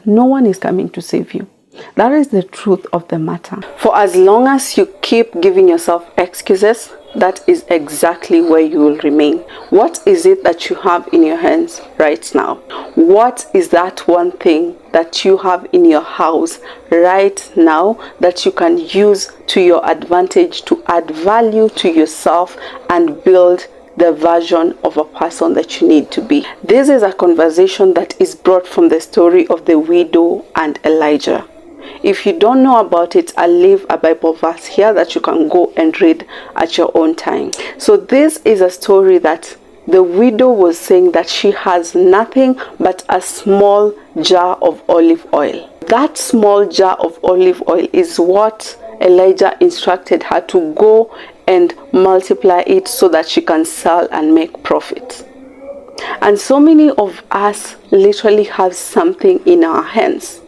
no one is coming to save you. That is the truth of the matter. For as long as you keep giving yourself excuses, that is exactly where you will remain. What is it that you have in your hands right now? What is that one thing that you have in your house right now that you can use to your advantage to add value to yourself and build the version of a person that you need to be? This is a conversation that is brought from the story of the widow and Elijah. If you don't know about it, I'll leave a Bible verse here that you can go and read at your own time. So this is a story that the widow was saying that she has nothing but a small jar of olive oil. That small jar of olive oil is what Elijah instructed her to go and multiply it so that she can sell and make profit. And so many of us literally have something in our hands.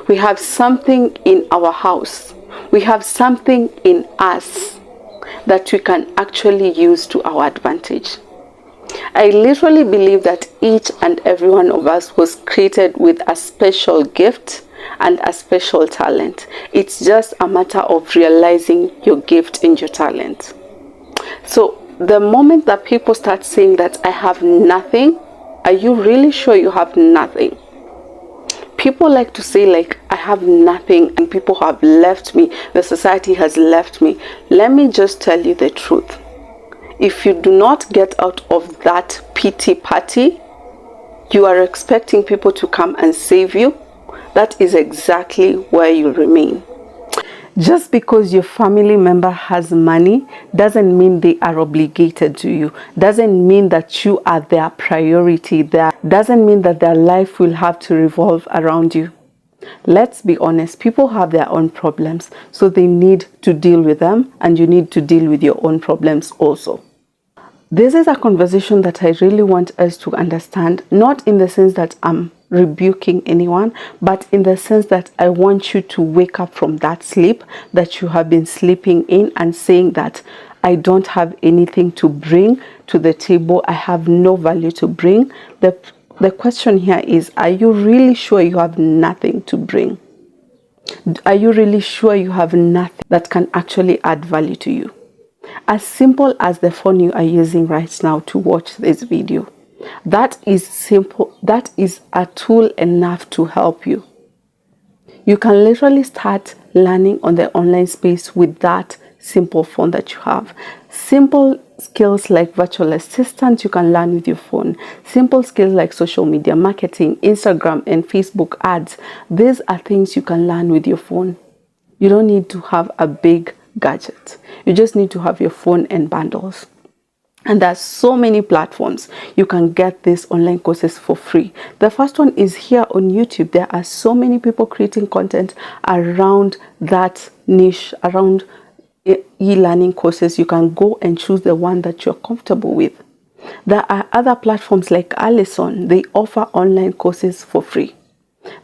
We have something in our house. We have something in us that we can actually use to our advantage. I literally believe that each and every one of us was created with a special gift and a special talent. It's just a matter of realizing your gift and your talent. So the moment that people start saying that I have nothing, are you really sure you have nothing? People like to say like, I have nothing and people have left me. The society has left me. Let me just tell you the truth. If you do not get out of that pity party, you are expecting people to come and save you. That is exactly where you remain. Just because your family member has money doesn't mean they are obligated to you. Doesn't mean that you are their priority. Doesn't mean that their life will have to revolve around you. Let's be honest, people have their own problems, so they need to deal with them, and you need to deal with your own problems also. This is a conversation that I really want us to understand, not in the sense that I'm rebuking anyone, but in the sense that I want you to wake up from that sleep that you have been sleeping in and saying that I don't have anything to bring to the table. I have no value to bring. The question here is, are you really sure you have nothing to bring? Are you really sure you have nothing that can actually add value to you? As simple as the phone you are using right now to watch this video. That is simple. That is a tool enough to help you. You can literally start learning on the online space with that simple phone that you have. Simple skills like virtual assistant, you can learn with your phone. Simple skills like social media marketing, Instagram and Facebook ads. These are things you can learn with your phone. You don't need to have a big gadget. You just need to have your phone and bundles. And there's so many platforms you can get these online courses for free. The first one is here on YouTube. There are so many people creating content around that niche, around e-learning courses. You can go and choose the one that you're comfortable with. There are other platforms like ALISON. They offer online courses for free.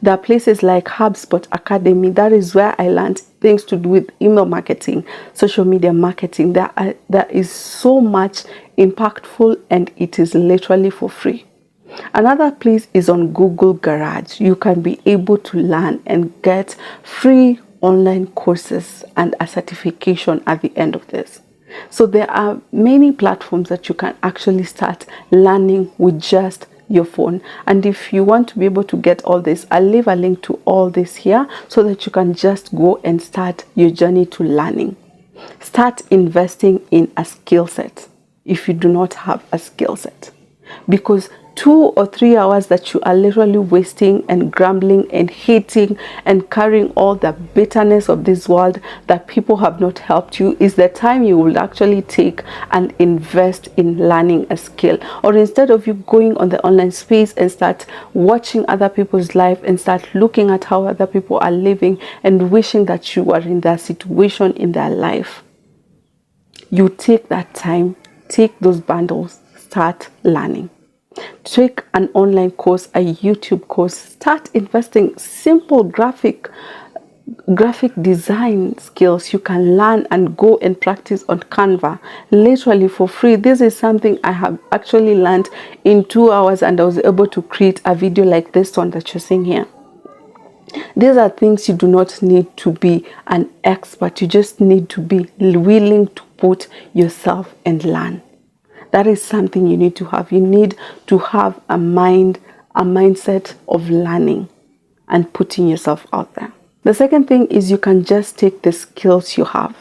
There are places like Hubspot Academy. That is where I learned things to do with email marketing, social media marketing. There is so much impactful, and it is literally for free. Another place is on Google Garage. You can be able to learn and get free online courses and a certification at the end of this. So there are many platforms that you can actually start learning with just your phone. And if you want to be able to get all this, I'll leave a link to all this here so that you can just go and start your journey to learning. Start investing in a skill set if you do not have a skill set, because 2 or 3 hours that you are literally wasting and grumbling and hating and carrying all the bitterness of this world that people have not helped you is the time you will actually take and invest in learning a skill. Or instead of you going on the online space and start watching other people's life and start looking at how other people are living and wishing that you are in their situation in their life, you take that time, take those bundles, start learning. Take an online course, a YouTube course, start investing simple graphic design skills you can learn and go and practice on Canva literally for free. This is something I have actually learned in 2 hours, and I was able to create a video like this one that you're seeing here. These are things you do not need to be an expert. You just need to be willing to put yourself and learn. That is something you need to have. You need to have a mindset of learning and putting yourself out there. The second thing is you can just take the skills you have.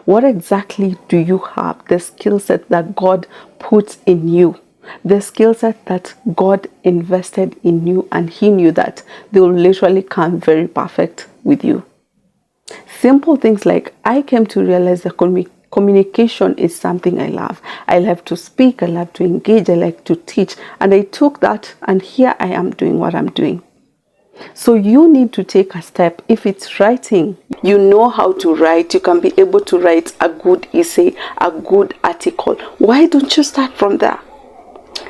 What exactly do you have? The skill set that God puts in you. The skill set that God invested in you, and He knew that they will literally come very perfect with you. Simple things like, I came to realize that communication is something I love. I love to speak, I love to engage, I like to teach. And I took that, and here I am doing what I'm doing. So you need to take a step. If it's writing, you know how to write. You can be able to write a good essay, a good article. Why don't you start from there?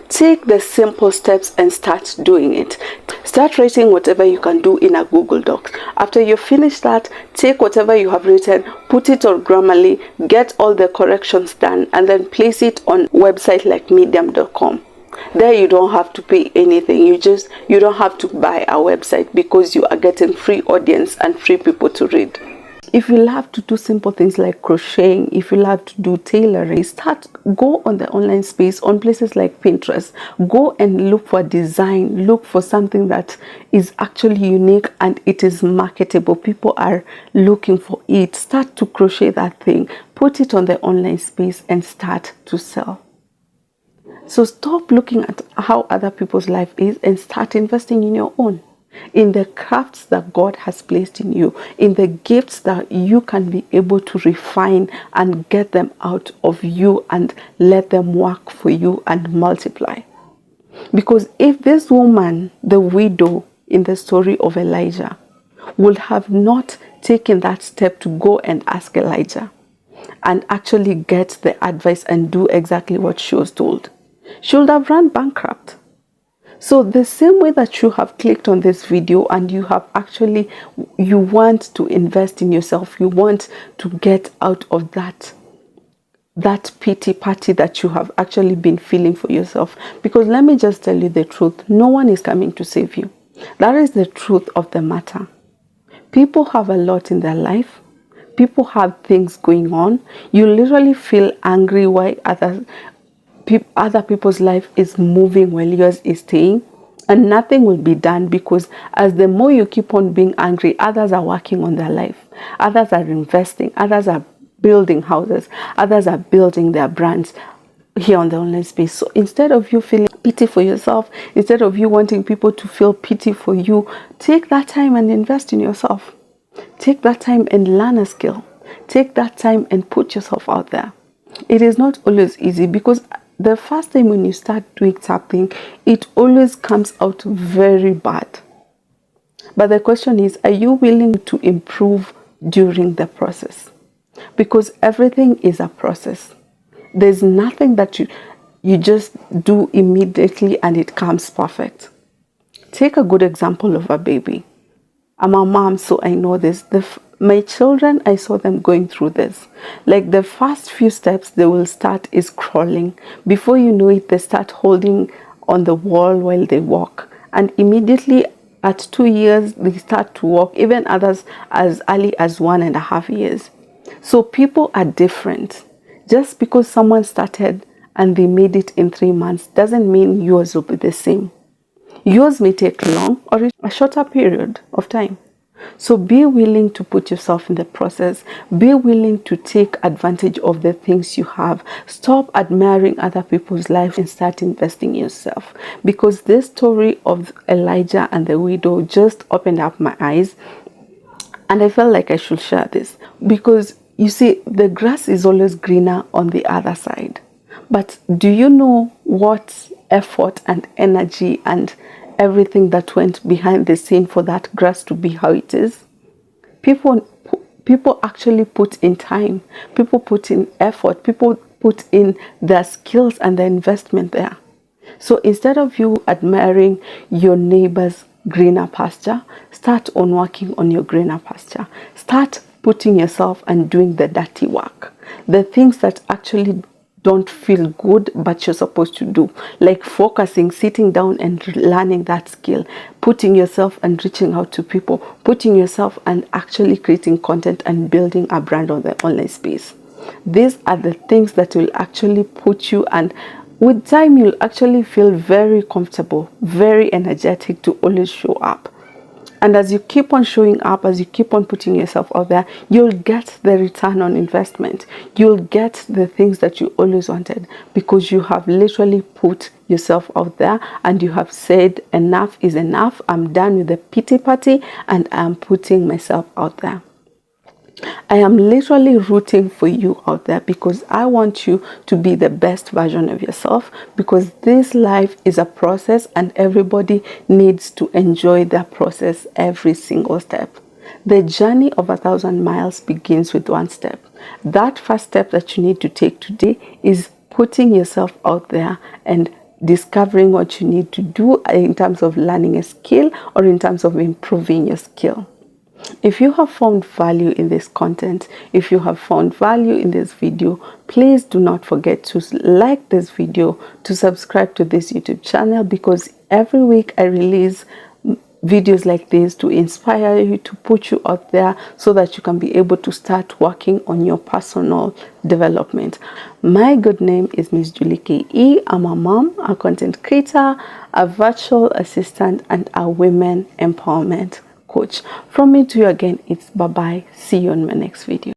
Take the simple steps and start doing it. Start writing whatever you can do in a Google Docs. After you finish that, take whatever you have written, put it on Grammarly, get all the corrections done, and then place it on website like medium.com. There you don't have to pay anything. You don't have to buy a website, because you are getting free audience and free people to read. If you love to do simple things like crocheting, if you love to do tailoring, go on the online space, on places like Pinterest. Go and look for design, look for something that is actually unique and it is marketable. People are looking for it. Start to crochet that thing, put it on the online space and start to sell. So stop looking at how other people's life is and start investing in your own. In the crafts that God has placed in you, in the gifts that you can be able to refine and get them out of you and let them work for you and multiply. Because if this woman, the widow in the story of Elijah, would have not taken that step to go and ask Elijah and actually get the advice and do exactly what she was told, she would have run bankrupt. So the same way that you have clicked on this video and you want to invest in yourself, you want to get out of that pity party that you have actually been feeling for yourself. Because let me just tell you the truth, no one is coming to save you. That is the truth of the matter. People have a lot in their life. People have things going on. You literally feel angry why other people's life is moving while yours is staying, and nothing will be done, because as the more you keep on being angry, others are working on their life, others are investing, others are building houses, others are building their brands here on the online space. So instead of you feeling pity for yourself, instead of you wanting people to feel pity for you, take that time and invest in yourself. Take that time and learn a skill. Take that time and put yourself out there. It is not always easy, because the first time when you start doing something, it always comes out very bad. But the question is, are you willing to improve during the process? Because everything is a process. There's nothing that you just do immediately and it comes perfect. Take a good example of a baby. I'm a mom, so I know this. My children, I saw them going through this. Like the first few steps they will start is crawling. Before you know it, they start holding on the wall while they walk. And immediately at 2 years, they start to walk, even others as early as 1.5 years. So people are different. Just because someone started and they made it in 3 months doesn't mean yours will be the same. Yours may take long or a shorter period of time. So be willing to put yourself in the process. Be willing to take advantage of the things you have. Stop admiring other people's lives and start investing in yourself. Because this story of Elijah and the widow just opened up my eyes. And I felt like I should share this. Because you see, the grass is always greener on the other side. But do you know what effort and energy and everything that went behind the scene for that grass to be how it is? People actually put in time. People put in effort. People put in their skills and their investment there. So instead of you admiring your neighbor's greener pasture, start on working on your greener pasture. Start putting yourself and doing the dirty work. The things that actually don't feel good but you're supposed to do, like focusing, sitting down and learning that skill, putting yourself and reaching out to people, putting yourself and actually creating content and building a brand on the online space. These are the things that will actually put you, and with time you'll actually feel very comfortable, very energetic to always show up. And as you keep on showing up, as you keep on putting yourself out there, you'll get the return on investment. You'll get the things that you always wanted, because you have literally put yourself out there and you have said, enough is enough. I'm done with the pity party and I'm putting myself out there. I am literally rooting for you out there, because I want you to be the best version of yourself, because this life is a process and everybody needs to enjoy their process every single step. The journey of 1,000 miles begins with one step. That first step that you need to take today is putting yourself out there and discovering what you need to do in terms of learning a skill or in terms of improving your skill. If you have found value in this content, if you have found value in this video, please do not forget to like this video, to subscribe to this YouTube channel, because every week I release videos like this to inspire you, to put you out there so that you can be able to start working on your personal development. My good name is Miss Julie K.E. I'm a mom, a content creator, a virtual assistant, and a women empowerment coach. From me to you again, it's bye-bye. See you on my next video.